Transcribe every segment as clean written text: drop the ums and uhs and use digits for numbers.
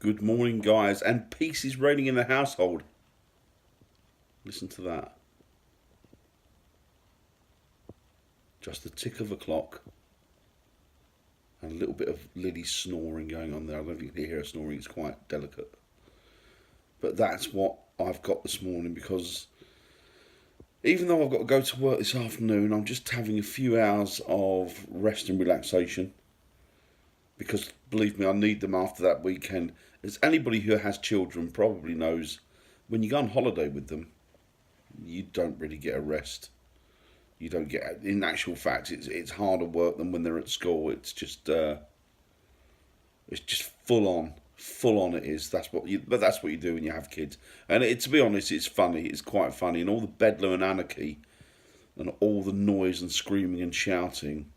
Good morning, guys, and peace is reigning in the household. Listen to that. Just the tick of a clock and a little bit of Liddy snoring going on there. I don't think you can hear her snoring, it's quite delicate. But that's what I've got this morning because even though I've got to go to work this afternoon, I'm just having a few hours of rest and relaxation because, believe me, I need them after that weekend. As anybody who has children probably knows, when you go on holiday with them, you don't really get a rest. You don't get, in actual fact, it's harder work than when they're at school. It's just full on. It is. But that's what you do when you have kids. And to be honest, it's funny. It's quite funny, and all the bedlam and anarchy, and all the noise and screaming and shouting.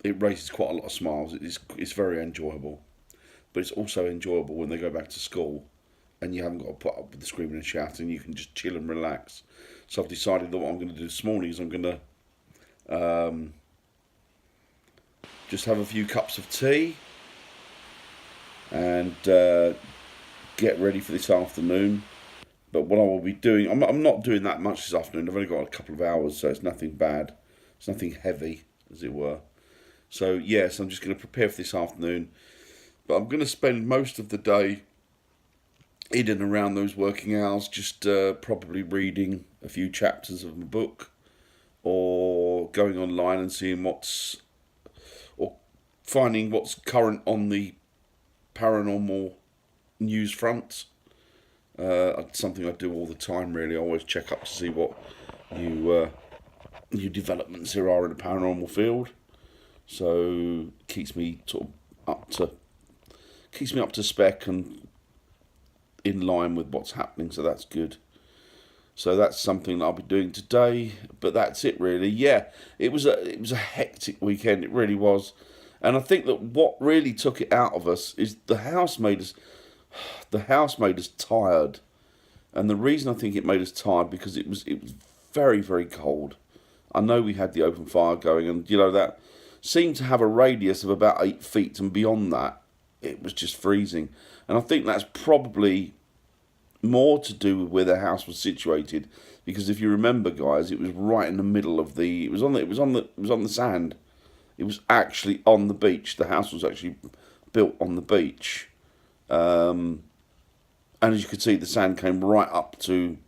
It raises quite a lot of smiles. It's very enjoyable, but it's also enjoyable when they go back to school and you haven't got to put up with the screaming and shouting. You can just chill and relax. So I've decided that what I'm going to do this morning is I'm going to just have a few cups of tea and get ready for this afternoon. But what I will be doing, I'm not doing that much this afternoon. I've only got a couple of hours, so it's nothing bad. It's nothing heavy, as it were. So yes, I'm just going to prepare for this afternoon. But I'm going to spend most of the day in and around those working hours, just probably reading a few chapters of a book, or going online and seeing or finding what's current on the paranormal news front. Something I do all the time, really. I always check up to see what new developments there are in the paranormal field. So keeps me up to spec and in line with what's happening. So that's good. So that's something that I'll be doing today. But that's it, really. Yeah, it was a hectic weekend. It really was. And I think that what really took it out of us is the house made us tired. And the reason I think it made us tired because it was very, very cold. I know we had the open fire going, and that seemed to have a radius of about 8 feet, and beyond that it was just freezing. And I think that's probably more to do with where the house was situated, because if you remember, guys, it was right in the middle of it was on the sand. It was actually on the beach. The house was actually built on the beach, and as you could see, the sand came right up to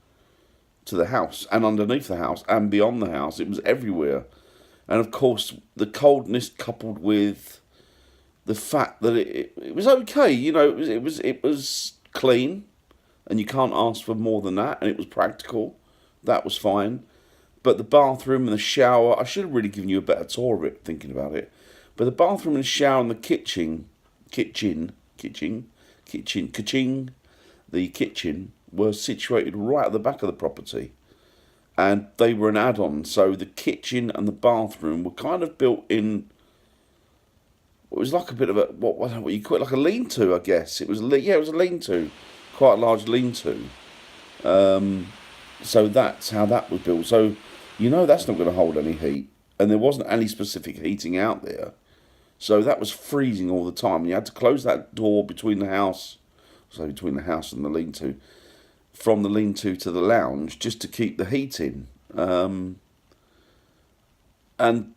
the house and underneath the house and beyond the house. It was everywhere. And of course, the coldness coupled with the fact that it was okay, it was clean, and you can't ask for more than that. And it was practical, that was fine. But the bathroom and the shower, I should have really given you a better tour of it, thinking about it. But the bathroom and shower and the kitchen were situated right at the back of the property. And they were an add-on, so the kitchen and the bathroom were kind of built in. It was like a bit of a what you call it, like a lean-to, I guess. It was a lean-to, quite a large lean-to. So that's how that was built. So that's not going to hold any heat, and there wasn't any specific heating out there, so that was freezing all the time. And you had to close that door between the house and the lean-to, from the lean-to to the lounge, just to keep the heat in. And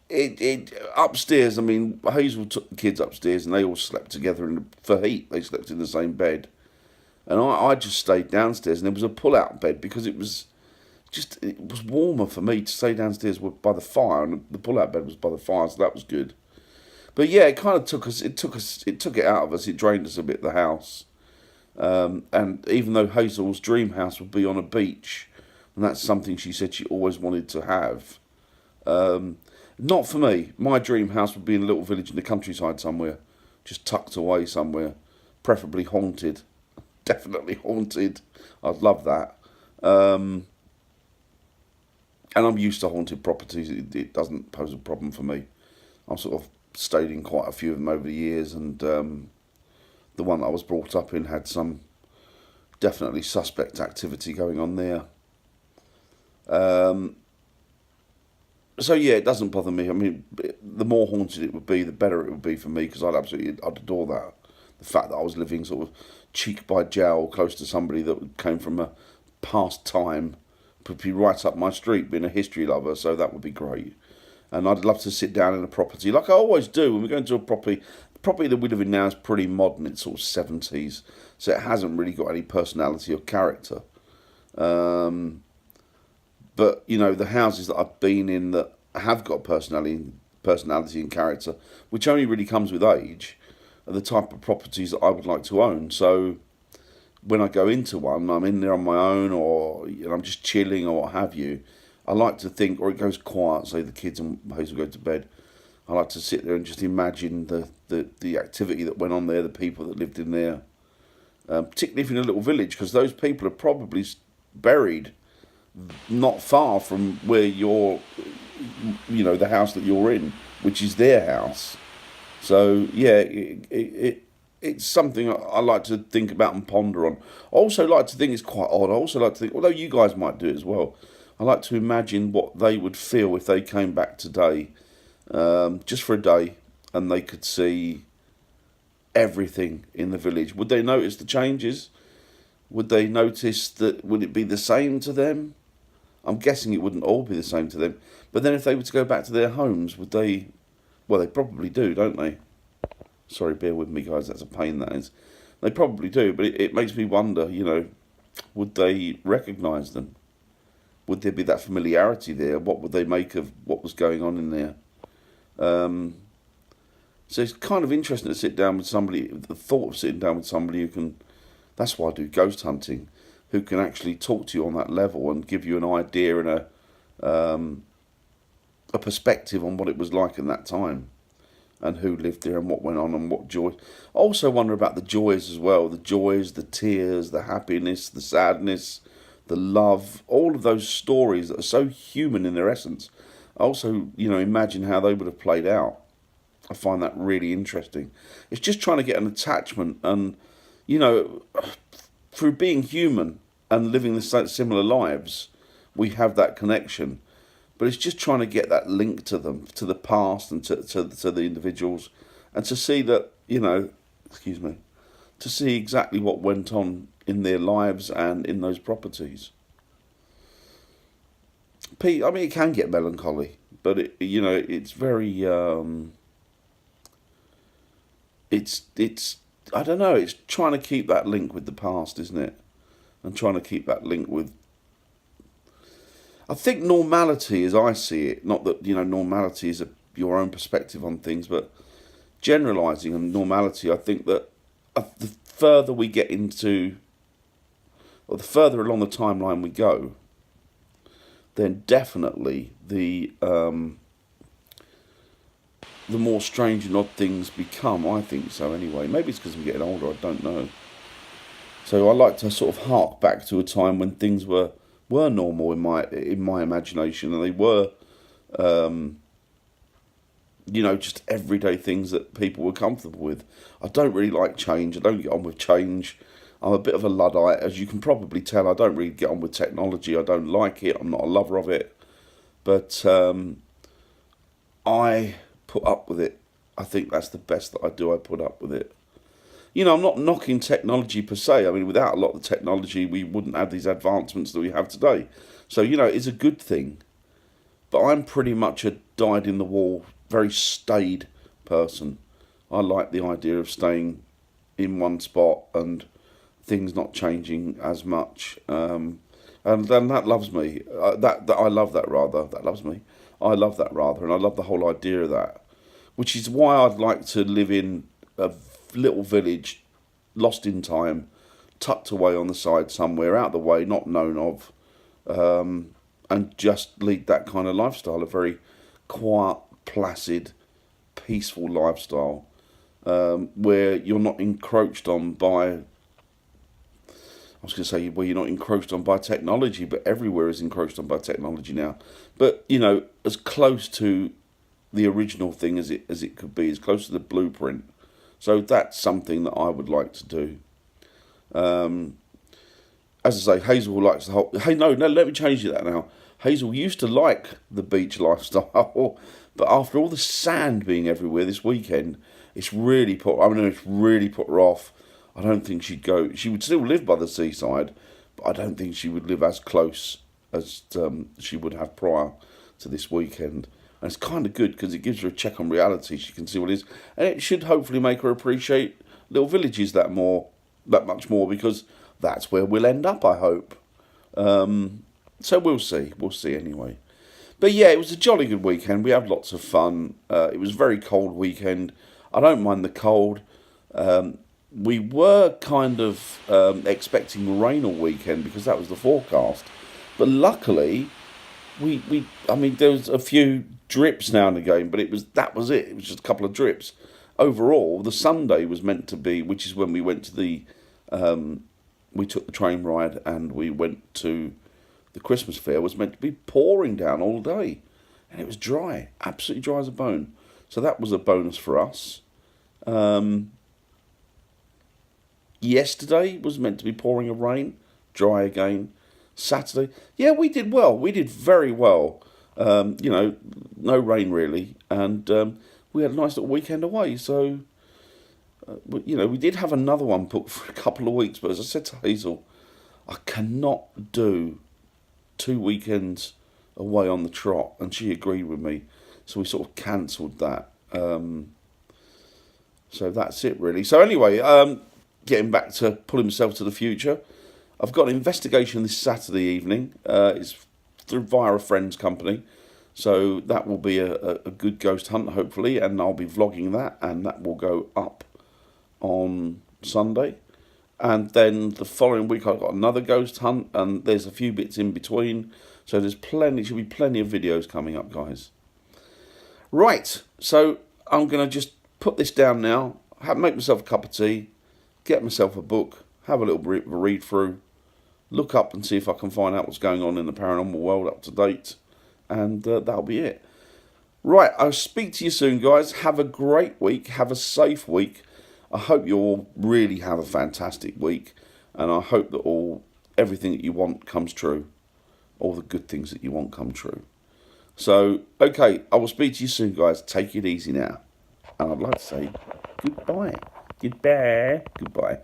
it upstairs, I mean, Hazel took the kids upstairs and they all slept together for heat. They slept in the same bed. And I just stayed downstairs, and there was a pull-out bed because it was warmer for me to stay downstairs by the fire, and the pull-out bed was by the fire, so that was good. But yeah, it kind of took it out of us. It drained us a bit, the house. And even though Hazel's dream house would be on a beach, and that's something she said she always wanted to have, not for me. My dream house would be in a little village in the countryside somewhere, just tucked away somewhere, preferably haunted. Definitely haunted. I'd love that. And I'm used to haunted properties. It doesn't pose a problem for me. I've sort of stayed in quite a few of them over the years, and the one that I was brought up in had some definitely suspect activity going on there. So yeah, it doesn't bother me. I mean, the more haunted it would be, the better it would be for me because I'd adore that. The fact that I was living sort of cheek by jowl close to somebody that came from a past time would be right up my street, being a history lover. So that would be great. And I'd love to sit down in a property like I always do when we go into a property. The property that we live in now is pretty modern. It's sort of 70s, so it hasn't really got any personality or character. Um, but the houses that I've been in that have got personality and character, which only really comes with age, are the type of properties that I would like to own. So when I go into one, I'm in there on my own, or I'm just chilling or what have you. I like to think, or it goes quiet, say the kids and Hazel go to bed. I like to sit there and just imagine the activity that went on there, the people that lived in there, particularly if you're in a little village, because those people are probably buried not far from where the house that you're in, which is their house. So yeah, it's something I like to think about and ponder on. I also like to think it's quite odd. I also like to think, although you guys might do it as well, I like to imagine what they would feel if they came back today, just for a day, and they could see everything in the village. Would they notice the changes? Would they notice that? Would it be the same to them? I'm guessing it wouldn't all be the same to them. But then if they were to go back to their homes, would they? Well, they probably do, don't they? Sorry, bear with me, guys. That's a pain, that is. They probably do, but it makes me wonder, would they recognise them? Would there be that familiarity there? What would they make of what was going on in there? Um, so it's kind of interesting to sit down with somebody, the thought of sitting down with somebody who can, that's why I do ghost hunting, who can actually talk to you on that level and give you an idea and a perspective on what it was like in that time and who lived there and what went on and what joy. I also wonder about the joys as well, the joys, the tears, the happiness, the sadness, the love, all of those stories that are so human in their essence. I also, imagine how they would have played out. I find that really interesting. It's just trying to get an attachment and, through being human and living the similar lives, we have that connection. But it's just trying to get that link to them, to the past and to the individuals, and to see that, excuse me, to see exactly what went on in their lives and in those properties. Pete, I mean, it can get melancholy, but it's very, it's I don't know, it's trying to keep that link with the past, isn't it? And trying to keep that link with, I think normality, as I see it, not that normality is your own perspective on things, but generalising and normality, I think that the further we get into, or the further along the timeline we go, then definitely the more strange and odd things become. I think so anyway. Maybe it's because I'm getting older. I don't know. So I like to sort of hark back to a time when things were normal in my imagination, and they were, just everyday things that people were comfortable with. I don't really like change. I don't get on with change. I'm a bit of a Luddite, as you can probably tell. I don't really get on with technology. I don't like it. I'm not a lover of it. But I put up with it. I think that's the best that I do. I put up with it. I'm not knocking technology per se. I mean, without a lot of the technology, we wouldn't have these advancements that we have today. So, it's a good thing. But I'm pretty much a dyed-in-the-wall, very staid person. I like the idea of staying in one spot and things not changing as much. And that loves me. That I love that rather. That loves me. I love that rather, and I love the whole idea of that. Which is why I'd like to live in a little village, lost in time, tucked away on the side somewhere, out of the way, not known of, and just lead that kind of lifestyle, a very quiet, placid, peaceful lifestyle, where you're not encroached on by, I was going to say, well, you're not encroached on by technology, but everywhere is encroached on by technology now. But, as close to the original thing as it could be, as close to the blueprint. So that's something that I would like to do. As I say, Hazel likes the whole... Hey, no, let me change that now. Hazel used to like the beach lifestyle, but after all the sand being everywhere this weekend, it's really put her off. I don't think she'd go. She would still live by the seaside, but I don't think she would live as close as she would have prior to this weekend. And it's kind of good because it gives her a check on reality. She can see what it is, and it should hopefully make her appreciate little villages that much more, because that's where we'll end up, I hope. So we'll see. We'll see anyway. But yeah, it was a jolly good weekend. We had lots of fun. It was a very cold weekend. I don't mind the cold. We were kind of expecting rain all weekend because that was the forecast. But luckily, I mean, there was a few drips now and again, but that was it. It was just a couple of drips. Overall, the Sunday was meant to be, which is when we went to we took the train ride and we went to the Christmas fair, was meant to be pouring down all day. And it was dry, absolutely dry as a bone. So that was a bonus for us. Yesterday was meant to be pouring of rain, dry again. Saturday, yeah, we did well. We did very well. No rain really. And we had a nice little weekend away. So, we did have another one booked for a couple of weeks. But as I said to Hazel, I cannot do 2 weekends away on the trot, and she agreed with me, so we sort of cancelled that. So that's it really. So anyway, getting back to pulling myself to the future, I've got an investigation this Saturday evening. It's via a friend's company, so that will be a good ghost hunt hopefully, and I'll be vlogging that, and that will go up on Sunday. And then the following week I've got another ghost hunt, and there's a few bits in between. So should be plenty of videos coming up, guys. Right, so I'm going to just put this down now, make myself a cup of tea, get myself a book, have a little bit of a read through, look up and see if I can find out what's going on in the paranormal world up to date, and that'll be it. Right, I'll speak to you soon, guys. Have a great week, have a safe week. I hope you all really have a fantastic week, and I hope that everything that you want comes true. All the good things that you want come true. So, okay, I will speak to you soon, guys. Take it easy now. And I'd like to say goodbye. Goodbye. Goodbye.